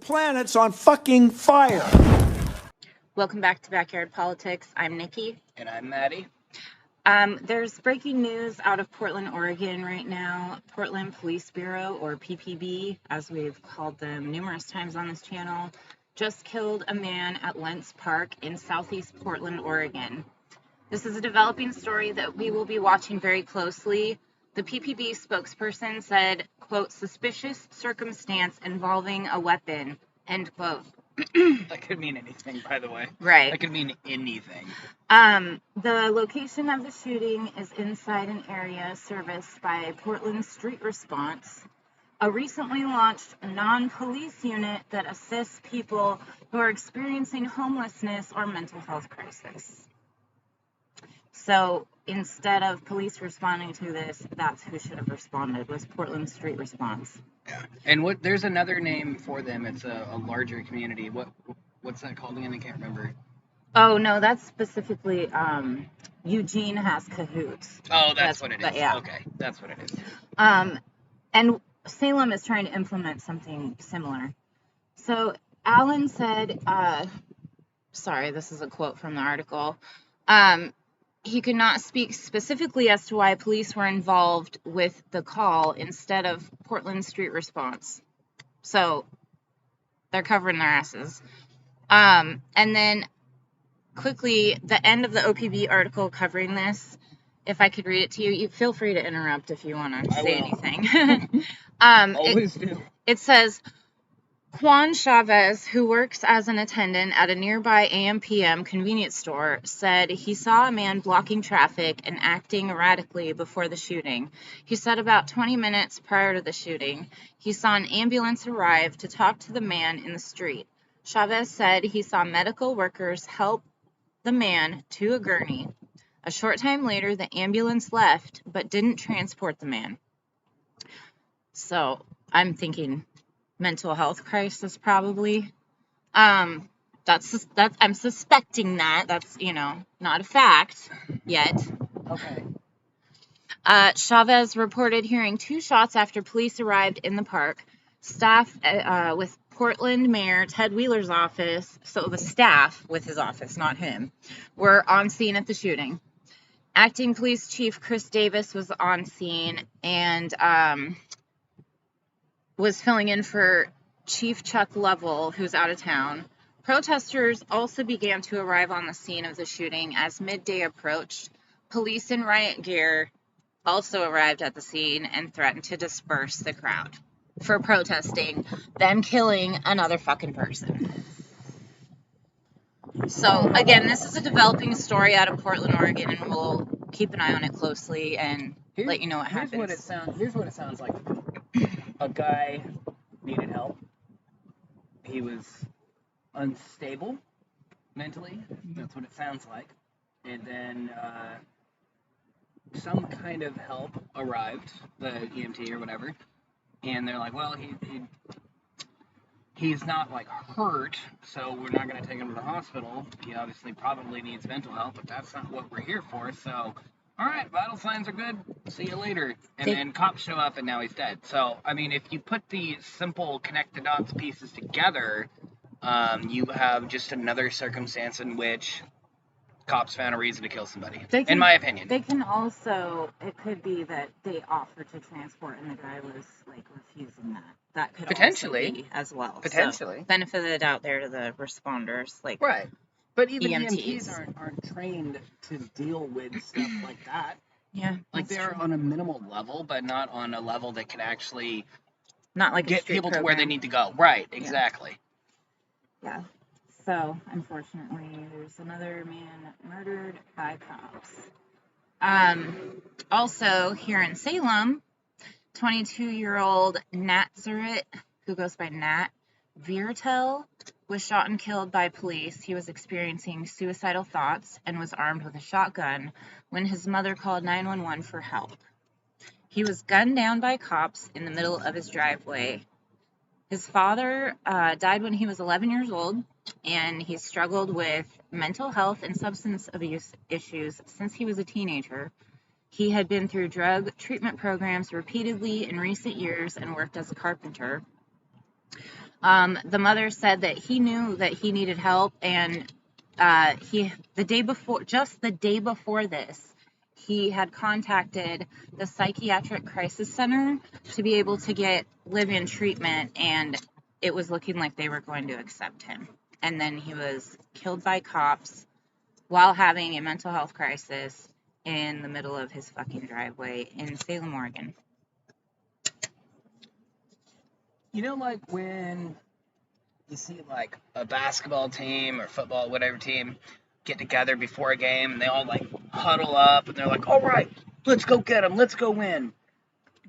planet's on fucking fire. Welcome back to Backyard Politics. I'm Nikki. And I'm Maddie. There's breaking news out of Portland, Oregon right now. Portland Police Bureau, or PPB, as we've called them numerous times on this channel, just killed a man at Lentz Park in southeast Portland, Oregon. This is a developing story that we will be watching very closely. The PPB spokesperson said, quote, suspicious circumstance involving a weapon, end quote. That could mean anything, by the way. Right. That could mean anything. The location of the shooting is inside an area serviced by Portland Street Response, a recently launched non-police unit that assists people who are experiencing homelessness or mental health crisis. So instead of police responding to this, that's who should have responded, was Portland Street Response. Yeah. And there's another name for them. It's a larger community. What's that called again? I can't remember. Oh, no, that's specifically, Eugene has Cahoots. Oh, that's what it is. Yeah. Okay, that's what it is. And Salem is trying to implement something similar. So Allen said, sorry, this is a quote from the article, he could not speak specifically as to why police were involved with the call instead of Portland Street Response. So they're covering their asses. And then quickly, the end of the OPB article covering this, if I could read it to you, you feel free to interrupt if you want to say anything. Always do. It says, Juan Chavez, who works as an attendant at a nearby AM/PM convenience store, said he saw a man blocking traffic and acting erratically before the shooting. He said about 20 minutes prior to the shooting, he saw an ambulance arrive to talk to the man in the street. Chavez said he saw medical workers help the man to a gurney. A short time later, the ambulance left, but didn't transport the man. So, I'm thinking mental health crisis, probably. I'm suspecting that. That's, not a fact yet. Okay. Chavez reported hearing 2 shots after police arrived in the park. Staff with Portland Mayor Ted Wheeler's office, so the staff with his office, not him, were on scene at the shooting. Acting Police Chief Chris Davis was on scene and was filling in for Chief Chuck Lovell, who's out of town. Protesters also began to arrive on the scene of the shooting as midday approached. Police in riot gear also arrived at the scene and threatened to disperse the crowd for protesting them killing another fucking person. So, again, this is a developing story out of Portland, Oregon, and we'll keep an eye on it closely and let you know what happens. Here's what it sounds like. A guy needed help. He was unstable mentally. That's what it sounds like. And then some kind of help arrived, the EMT or whatever. And they're like, well, he's not like hurt, so we're not going to take him to the hospital. He obviously probably needs mental help, but that's not what we're here for. So, all right, vital signs are good. See you later. And then cops show up, and now he's dead. So, I mean, if you put the simple connect the dots pieces together, you have just another circumstance in which cops found a reason to kill somebody, in my opinion. They can also, it could be that they offered to transport and the guy was, refusing that. That could potentially also be as well. Potentially. So, benefit of the doubt there to the responders, right. But even EMTs aren't trained to deal with stuff like that. Yeah. They're on a minimal level, but not on a level that can actually not like get people to where they need to go. Right, exactly. Yeah. So, unfortunately, there's another man murdered by cops. Also, here in Salem, 22-year-old Nazaret, who goes by Nat Viertel, was shot and killed by police. He was experiencing suicidal thoughts and was armed with a shotgun when his mother called 911 for help. He was gunned down by cops in the middle of his driveway. His father died when he was 11 years old, and he struggled with mental health and substance abuse issues since he was a teenager. He had been through drug treatment programs repeatedly in recent years and worked as a carpenter. The mother said that he knew that he needed help, and the day before this, he had contacted the psychiatric crisis center to be able to get live-in treatment, and it was looking like they were going to accept him. And then he was killed by cops while having a mental health crisis in the middle of his fucking driveway in Salem, Oregon. You know, like when you see like a basketball team or football, whatever team, get together before a game and they all like huddle up and they're like, all right, let's go get them, let's go win.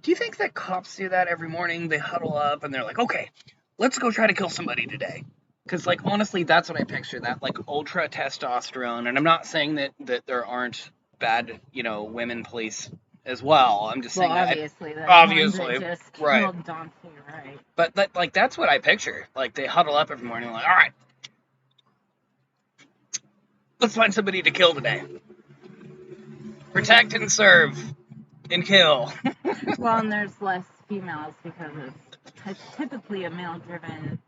Do you think that cops do that every morning? They huddle up and they're like, okay, let's go try to kill somebody today. Because, like, honestly, that's what I picture, that, like, ultra testosterone. And I'm not saying that there aren't bad, women police as well. I'm just saying obviously, obviously, just right. Killed Dante, right? But that's what I picture. Like, they huddle up every morning, like, all right, let's find somebody to kill today. Protect and serve and kill. Well, and there's less females because it's typically a male-driven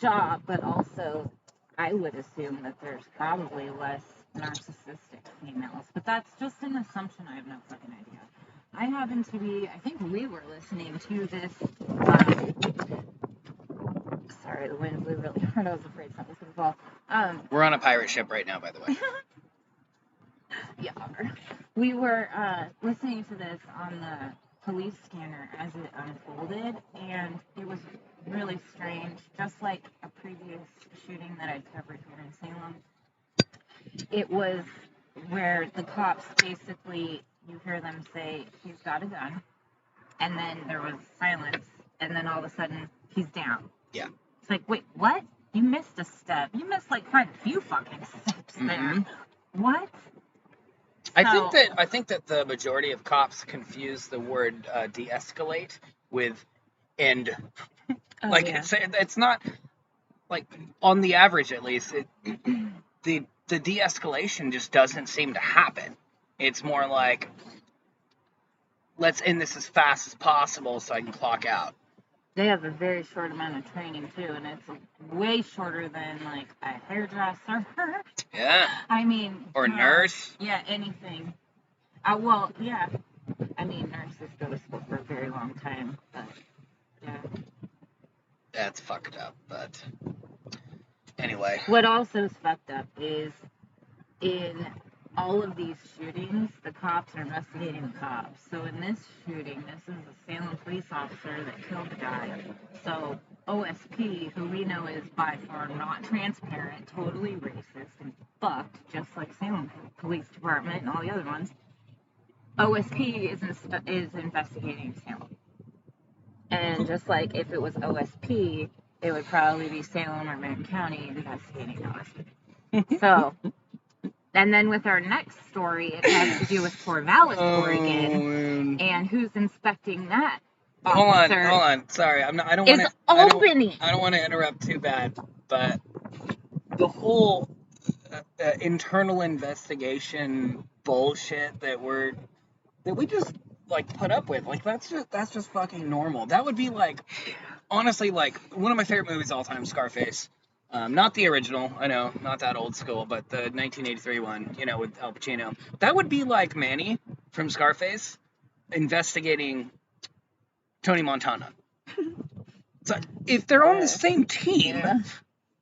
job, but also I would assume that there's probably less narcissistic females. But that's just an assumption. I have no fucking idea. I think we were listening to this. Sorry, the wind blew really hard. I was afraid something was going to fall. We're on a pirate ship right now, by the way. Yeah. We were listening to this on the police scanner as it unfolded, and it was really strange, just like a previous shooting that I'd covered here in Salem. It was where the cops basically, you hear them say, he's got a gun, and then there was silence, and then all of a sudden, he's down. Yeah. It's like, wait, what? You missed a step. You missed like quite a few fucking steps there. What? I think that the majority of cops confuse the word de-escalate with end. It's not, like, on the average at least, the de-escalation just doesn't seem to happen. It's more like, let's end this as fast as possible so I can clock out. They have a very short amount of training too, and it's way shorter than like a hairdresser. Yeah. I mean. Or nurse. Yeah, anything. Well, yeah. I mean, nurses go to school for a very long time, but yeah. That's fucked up, but anyway. What also is fucked up is in all of these shootings, the cops are investigating the cops. So in this shooting, this is a Salem police officer that killed the guy. So OSP, who we know is by far not transparent, totally racist and fucked, just like Salem Police Department and all the other ones, OSP is investigating Salem. And just like if it was OSP, it would probably be Salem or Marion County investigating OSP. So, and then with our next story, it has to do with Corvallis, Oregon, and who's inspecting that officer. Hold on. Sorry, I don't want to interrupt too bad, but the whole internal investigation bullshit that we just like put up with, like that's just fucking normal. That would be like, honestly, like one of my favorite movies of all time, Scarface. Not the original, I know, not that old school, but the 1983 one, with Al Pacino. That would be like Manny from Scarface investigating Tony Montana. So if they're on the same team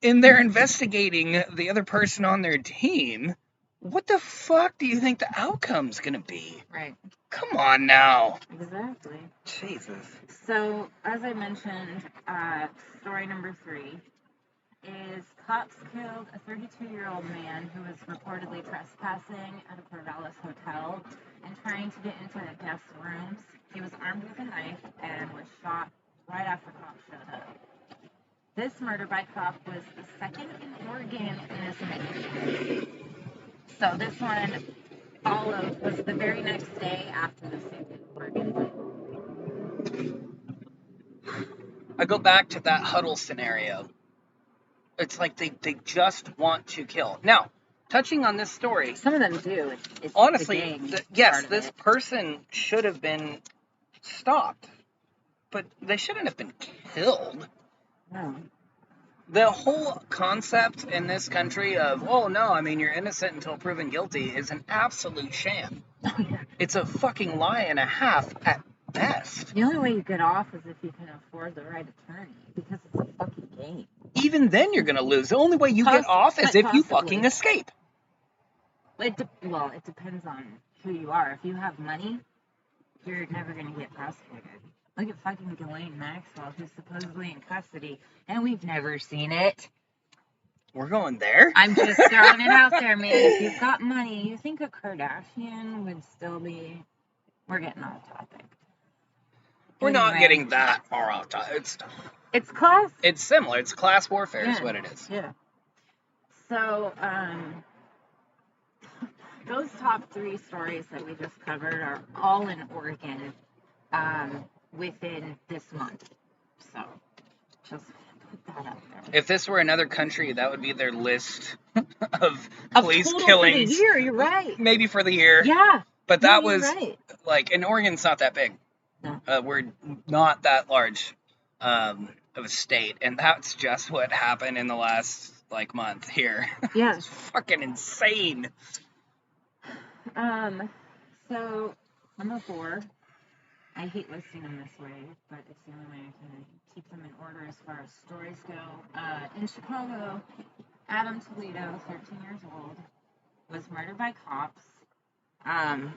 and they're investigating the other person on their team, what the fuck do you think the outcome's gonna be? Right. Come on now. Exactly. Jesus. So, as I mentioned, story number 3 is cops killed a 32-year-old man who was reportedly trespassing at a Corvallis hotel and trying to get into the guest rooms. He was armed with a knife and was shot right after cops showed up. This murder by cop was the second in Oregon in this mansion. So this one was the very next day after the second Oregon one. I go back to that huddle scenario. It's like they just want to kill. Now, touching on this story, some of them do. It's honestly, this person should have been stopped, but they shouldn't have been killed. No. The whole concept in this country of, oh no, I mean, you're innocent until proven guilty is an absolute sham. Oh, yeah. It's a fucking lie and a half at best. The only way you get off is if you can afford the right attorney, because it's a fucking game. Even then, you're gonna lose. The only way you get off is if you fucking escape. It depends on who you are. If you have money, you're never gonna get prosecuted. Look at fucking Ghislaine Maxwell, who's supposedly in custody, and we've never seen it. We're going there? I'm just throwing it out there, man. If you've got money, you think a Kardashian would still be... We're getting off topic. We're not getting that far off topic. It's class. It's similar. It's class warfare is what it is. Yeah. So, those top 3 stories that we just covered are all in Oregon within this month. So, just put that out there. If this were another country, that would be their list of police killings. For the year, you're right. Maybe for the year. Yeah. But that was, right. like, and Oregon's not that big. No. We're not that large of a state. And that's just what happened in the last, like, month here. Yeah. It's fucking insane. So, number 4. I hate listing them this way, but it's the only way I can keep them in order as far as stories go. In Chicago, Adam Toledo, 13 years old, was murdered by cops. I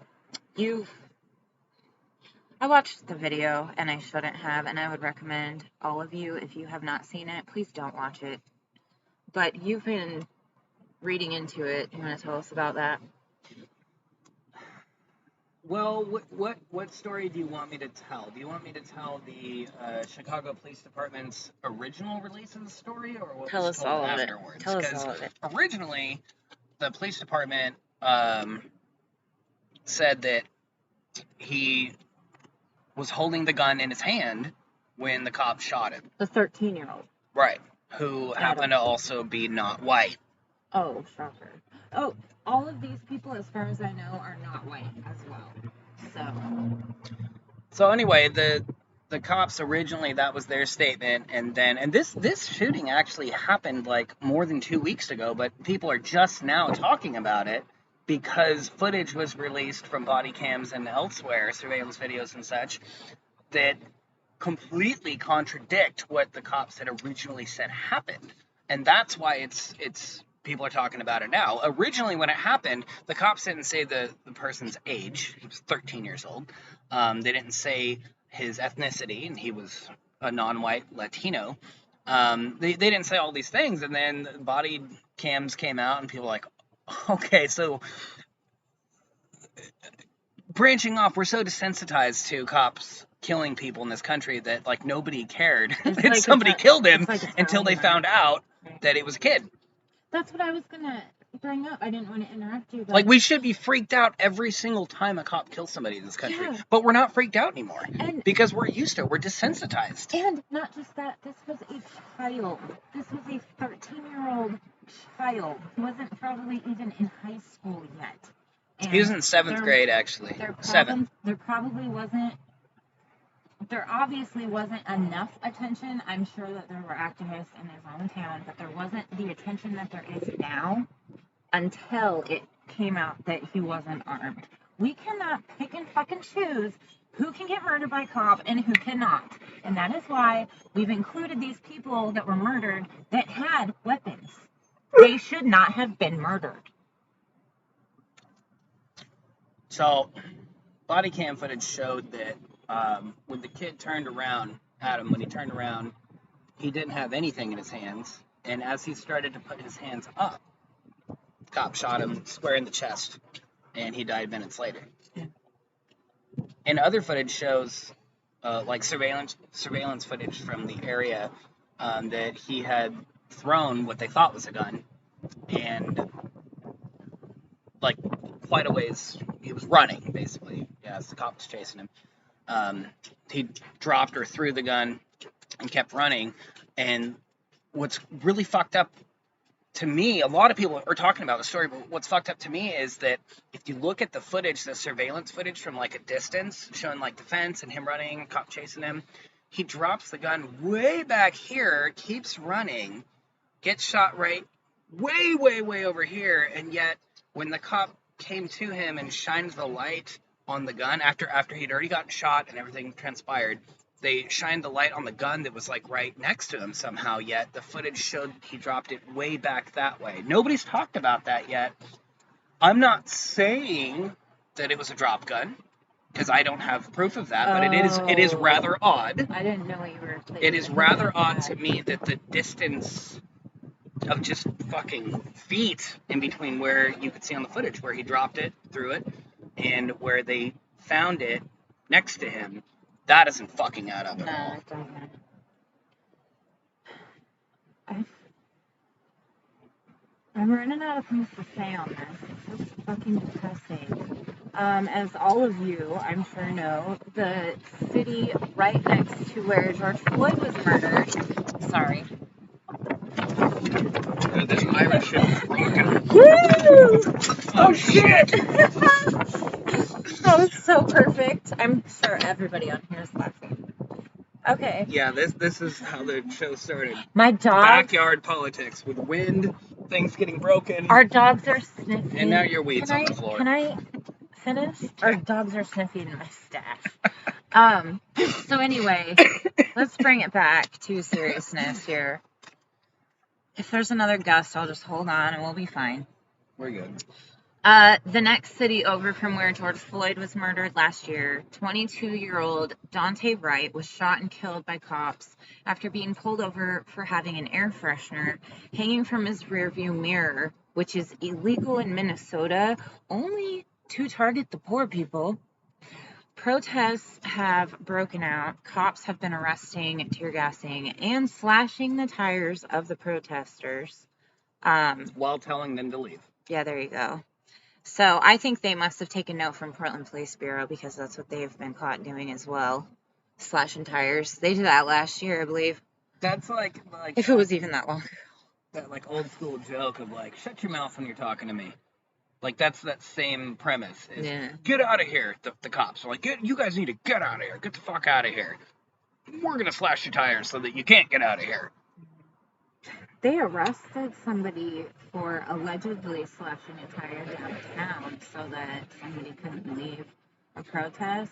watched the video, and I shouldn't have, and I would recommend all of you, if you have not seen it, please don't watch it. But you've been reading into it. You want to tell us about that? Well, what story do you want me to tell? Do you want me to tell the Chicago Police Department's original release of the story, or what was told afterwards? Tell us all of it. Originally, the police department said that he was holding the gun in his hand when the cop shot him. The 13-year-old. Right. Who happened to also be not white. Oh, shocker. Oh, all of these people, as far as I know, are not white as well. So anyway, the cops originally, that was their statement, and this shooting actually happened like more than 2 weeks ago, but people are just now talking about it because footage was released from body cams and elsewhere, surveillance videos and such, that completely contradict what the cops had originally said happened. And that's why it's people are talking about it now. Originally, when it happened, the cops didn't say the person's age. He was 13 years old. They didn't say his ethnicity, and he was a non-white Latino. They didn't say all these things, and then body cams came out, and people were like, okay, so branching off, we're so desensitized to cops killing people in this country that, like, nobody cared that somebody killed him until they found out that it was a kid. That's what I was going to bring up. I didn't want to interrupt you. But... Like, we should be freaked out every single time a cop kills somebody in this country. Yeah. But we're not freaked out anymore. Because we're used to it. We're desensitized. And not just that, this was a child. This was a 13-year-old child. He wasn't probably even in high school yet. And he was in 7th grade, actually. 7th. There obviously wasn't enough attention. I'm sure that there were activists in his own town, but there wasn't the attention that there is now until it came out that he wasn't armed. We cannot pick and fucking choose who can get murdered by cop and who cannot. And that is why we've included these people that were murdered that had weapons. They should not have been murdered. So, body cam footage showed that when the kid turned around, Adam, when he turned around, he didn't have anything in his hands. And as he started to put his hands up, the cop shot him square in the chest, and he died minutes later. Yeah. And other footage shows, like surveillance footage from the area, that he had thrown what they thought was a gun, and like quite a ways, he was running basically. Yeah, as the cop was chasing him. He dropped or threw the gun and kept running. And what's really fucked up to me, a lot of people are talking about the story, but what's fucked up to me is that if you look at the footage, the surveillance footage from like a distance, showing like the fence and him running, cop chasing him, He drops the gun way back here, keeps running, gets shot right way, way, way over here, and yet when the cop came to him and shines the light on the gun after he'd already gotten shot and everything transpired, they shined the light on the gun that was like right next to him somehow, yet the footage showed he dropped it way back that way. Nobody's talked about that yet. I'm not saying that it was a drop gun, because I don't have proof of that, but it is rather odd. I didn't know you were. It is rather odd to me that the distance of just fucking feet in between where you could see on the footage where he dropped it, threw it, and where they found it next to him, that doesn't fucking add up at all. No, it doesn't. I'm running out of things to say on this. It's just fucking depressing. As all of you, I'm sure know, the city right next to where George Floyd was murdered. Sorry. Dude, this Irish shit is rocking. Woo! Oh shit! That was so perfect. I'm sure everybody on here is laughing. Okay. Yeah, this is how the show started. My dog. Backyard politics with wind, things getting broken. Our dogs are sniffing. And now your weed's on the floor. Can I finish? Our dogs are sniffing my stash. So anyway, let's bring it back to seriousness here. If there's another gust, I'll just hold on and we'll be fine. We're good. The next city over from where George Floyd was murdered last year, 22-year-old Dante Wright was shot and killed by cops after being pulled over for having an air freshener hanging from his rearview mirror, which is illegal in Minnesota, only to target the poor people. Protests have broken out. Cops have been arresting, tear gassing, and slashing the tires of the protesters. While telling them to leave. Yeah, there you go. So I think they must have taken note from Portland Police Bureau because that's what they've been caught doing as well. Slashing tires. They did that last year, I believe. That's like if it was even that long. That like old school joke of like, shut your mouth when you're talking to me. Like that's that same premise. Is, Yeah. Get out of here. The cops are like, you guys need to get out of here. Get the fuck out of here. We're gonna slash your tires so that you can't get out of here. They arrested somebody for allegedly slashing a tire downtown so that somebody couldn't leave a protest.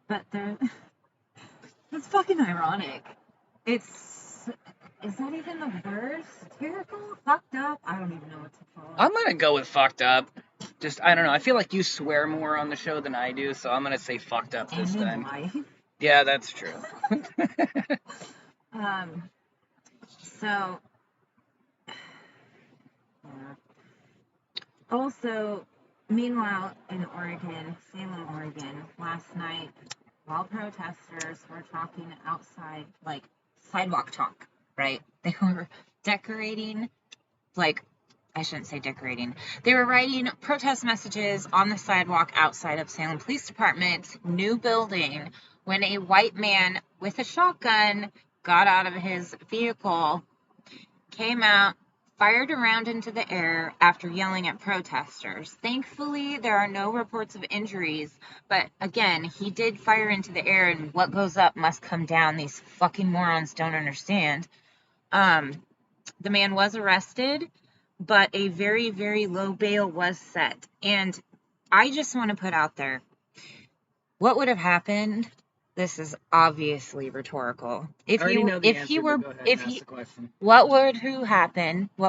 But it's fucking ironic. Is that even the word? Satirical? Fucked up? I don't even know what to call it. I'm gonna go with fucked up. Just, I don't know. I feel like you swear more on the show than I do, so I'm gonna say fucked up this And in time. life. Yeah, that's true. So, yeah. Also, meanwhile, in Oregon, Salem, Oregon, last night, while protesters were talking outside, like sidewalk talk, right? They were decorating, like, I shouldn't say decorating. They were writing protest messages on the sidewalk outside of Salem Police Department's new building when a white man with a shotgun got out of his vehicle, came out, fired around into the air after yelling at protesters. Thankfully, there are no reports of injuries, but again, he did fire into the air, and what goes up must come down. These fucking morons don't understand. The man was arrested, but a very, very low bail was set. And I just want to put out there, what would have happened? This is obviously rhetorical. What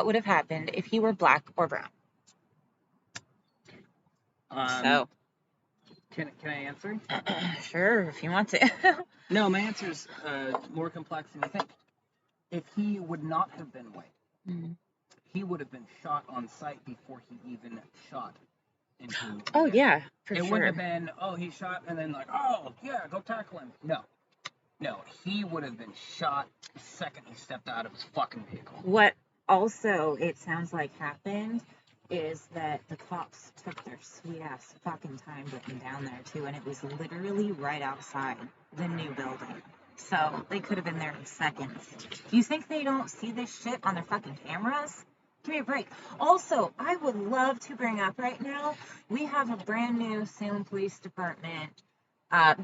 would have happened if he were black or brown? Can I answer? Sure, if you want to. No, my answer is more complex than you think. If he would not have been white, he would have been shot on sight before he even shot into. Oh yeah, for it sure. wouldn't have been, oh, he shot and then like, oh yeah, go tackle him. No, he would have been shot the second he stepped out of his fucking vehicle. What also it sounds like happened is that the cops took their sweet ass fucking time getting down there too, and it was literally right outside the new building. So they could have been there in seconds. You think they don't see this shit on their fucking cameras? Give me a break. Also, I would love to bring up right now, we have a brand new Salem Police Department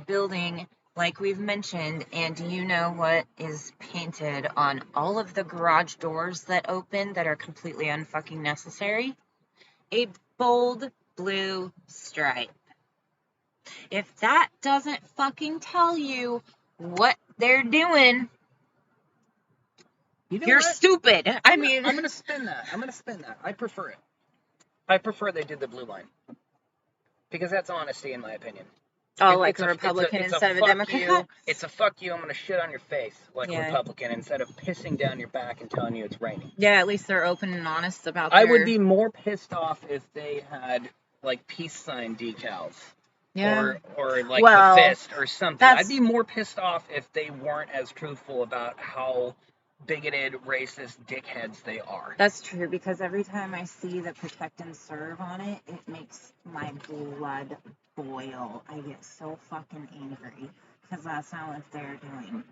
building like we've mentioned, and do you know what is painted on all of the garage doors that open that are completely unfucking necessary? A bold blue stripe. If that doesn't fucking tell you what they're doing, You know you're what? stupid. I I'm mean, gonna spin that. I prefer it. I prefer they did the blue line because that's honesty, in my opinion. oh, like a Republican instead of a fuck Democrat? You. It's a fuck you. I'm gonna shit on your face like a Yeah. Republican instead of pissing down your back and telling you it's raining. Yeah, at least they're open and honest about I their... would be more pissed off if they had like peace sign decals. Yeah. Or like Well, the fist or something. that's- I'd be more pissed off if they weren't as truthful about how bigoted, racist dickheads they are. That's true, because every time I see the protect and serve on it, it makes my blood boil. I get so fucking angry, because that's not what they're doing.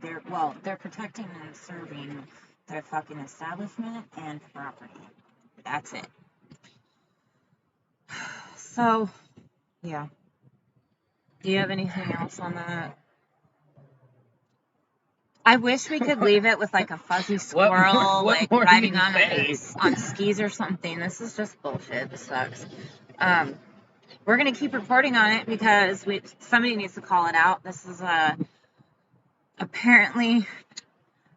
They're protecting and serving their fucking establishment and property. That's it. So, yeah. Do you have anything else on that? I wish we could leave it with like a fuzzy squirrel, what like more riding do you on say? on skis or something. This is just bullshit. This sucks. We're gonna keep reporting on it because somebody needs to call it out. This is apparently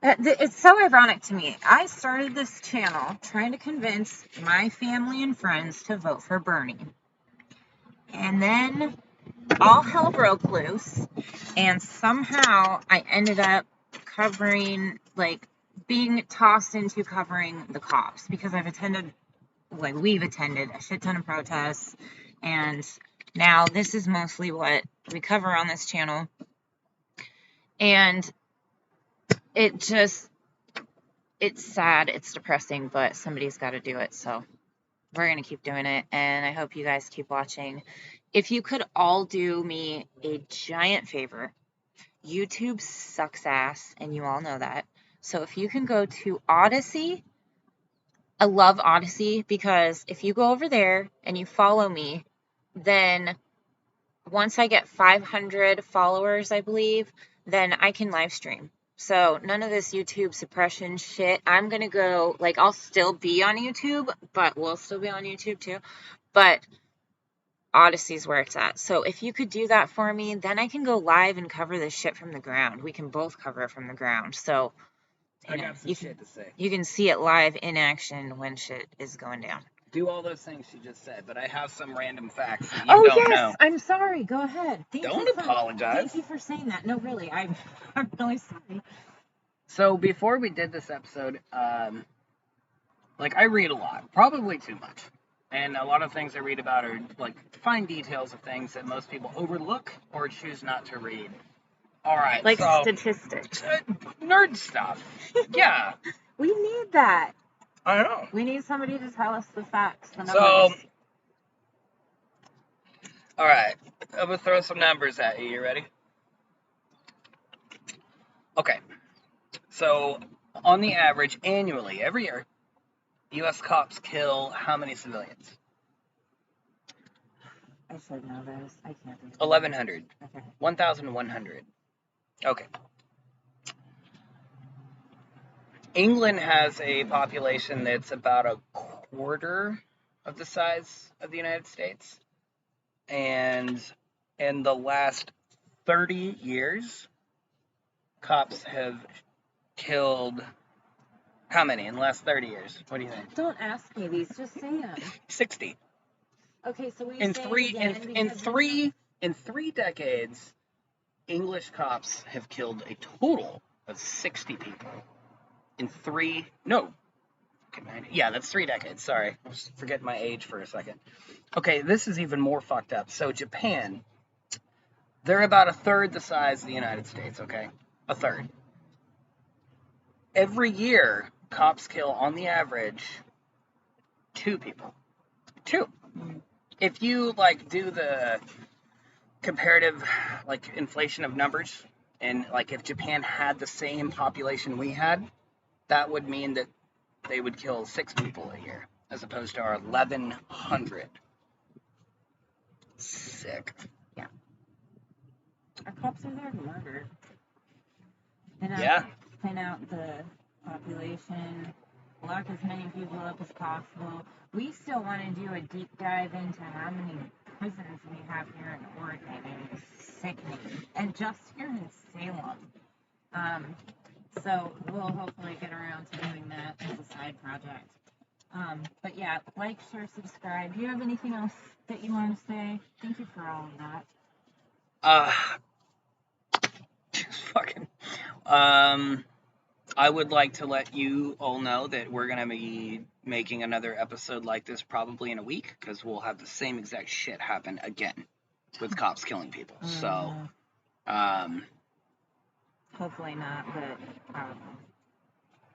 it's so ironic to me. I started this channel trying to convince my family and friends to vote for Bernie, and then all hell broke loose, and somehow I ended up covering, like, being tossed into covering the cops because we've attended a shit ton of protests, and now this is mostly what we cover on this channel, and it's sad, it's depressing, but somebody's got to do it, so we're going to keep doing it, and I hope you guys keep watching. If you could all do me a giant favor, YouTube sucks ass, and you all know that. So if you can go to Odyssey, I love Odyssey, because if you go over there and you follow me, then once I get 500 followers, I believe, then I can live stream. So none of this YouTube suppression shit. I'm going to go, like, I'll still be on YouTube, but we'll still be on YouTube too. But Odyssey's where it's at. So if you could do that for me, then I can go live and cover this shit from the ground. We can both cover it from the ground. So I got some shit to say. You can see it live in action when shit is going down. Do all those things she just said, but I have some random facts that you don't know. I'm sorry. Go ahead. Don't apologize. Thank you for saying that. No, really, I'm really sorry. So before we did this episode, like, I read a lot, probably too much. And a lot of things I read about are, like, fine details of things that most people overlook or choose not to read. All right, like so, statistics. Nerd stuff. Yeah. We need that. I know. We need somebody to tell us the facts, the numbers. So, all right, I'm going to throw some numbers at you. You ready? Okay. So, on the average, annually, every year, U.S. cops kill how many civilians? I should know this. I can't think. 1,100. Okay. 1,100. Okay. England has a population that's about a quarter of the size of the United States. And in the last 30 years, cops have killed how many in the last 30 years? What do you think? Don't ask me these. Just say them. 60. Okay, so we In three decades, English cops have killed a total of 60 people. That's 3 decades. Sorry, I was forgetting my age for a second. Okay, this is even more fucked up. So Japan, they're about a third the size of the United States, okay? A third. Every year, cops kill, on the average, 2 people. 2. If you, like, do the comparative, like, inflation of numbers, and, like, if Japan had the same population we had, that would mean that they would kill 6 people a year, as opposed to our 1,100. Sick. Yeah. Our cops are there to murder. Yeah. Thin out the population, lock as many people up as possible. We still want to do a deep dive into how many prisons we have here in Oregon, and it's sickening. And just here in Salem. So we'll hopefully get around to doing that as a side project. But yeah, like, share, subscribe. Do you have anything else that you want to say? Thank you for all of that. Just fucking. I would like to let you all know that we're gonna be making another episode like this probably in a week, because we'll have the same exact shit happen again with cops killing people. So, hopefully not, but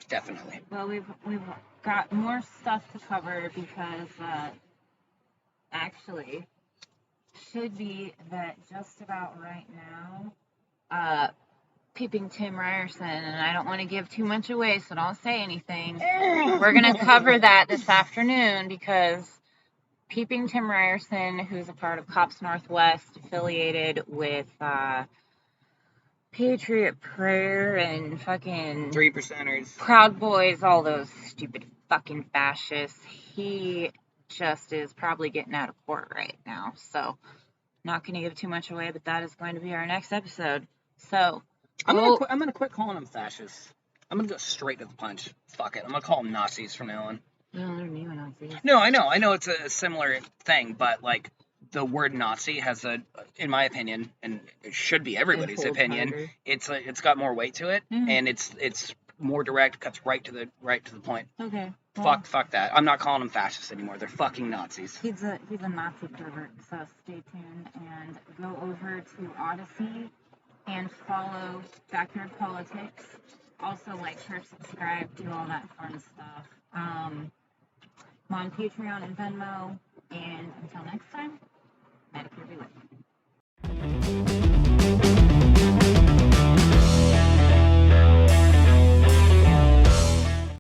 definitely. well, we've got more stuff to cover because actually should be that just about right now, Peeping Tim Ryerson, and I don't want to give too much away, so don't say anything. We're going to cover that this afternoon because Peeping Tim Ryerson, who's a part of Cops Northwest, affiliated with Patriot Prayer and fucking 3%ers, Proud Boys, all those stupid fucking fascists, he just is probably getting out of court right now. So, not going to give too much away, but that is going to be our next episode. So, I'm gonna quit calling them fascists. I'm gonna go straight to the punch. Fuck it. I'm gonna call them Nazis from now on. well, they're neo-Nazis. No, I know it's a similar thing, but like the word Nazi has in my opinion, and it should be everybody's opinion, harder. it's got more weight to it, and it's more direct, cuts right to the point. Okay. Well, Fuck that. I'm not calling them fascists anymore. They're fucking Nazis. He's a Nazi pervert, so stay tuned and go over to Odyssey and follow Backyard Politics. Also like, share, subscribe, do all that fun stuff. I'm on Patreon and Venmo, and until next time.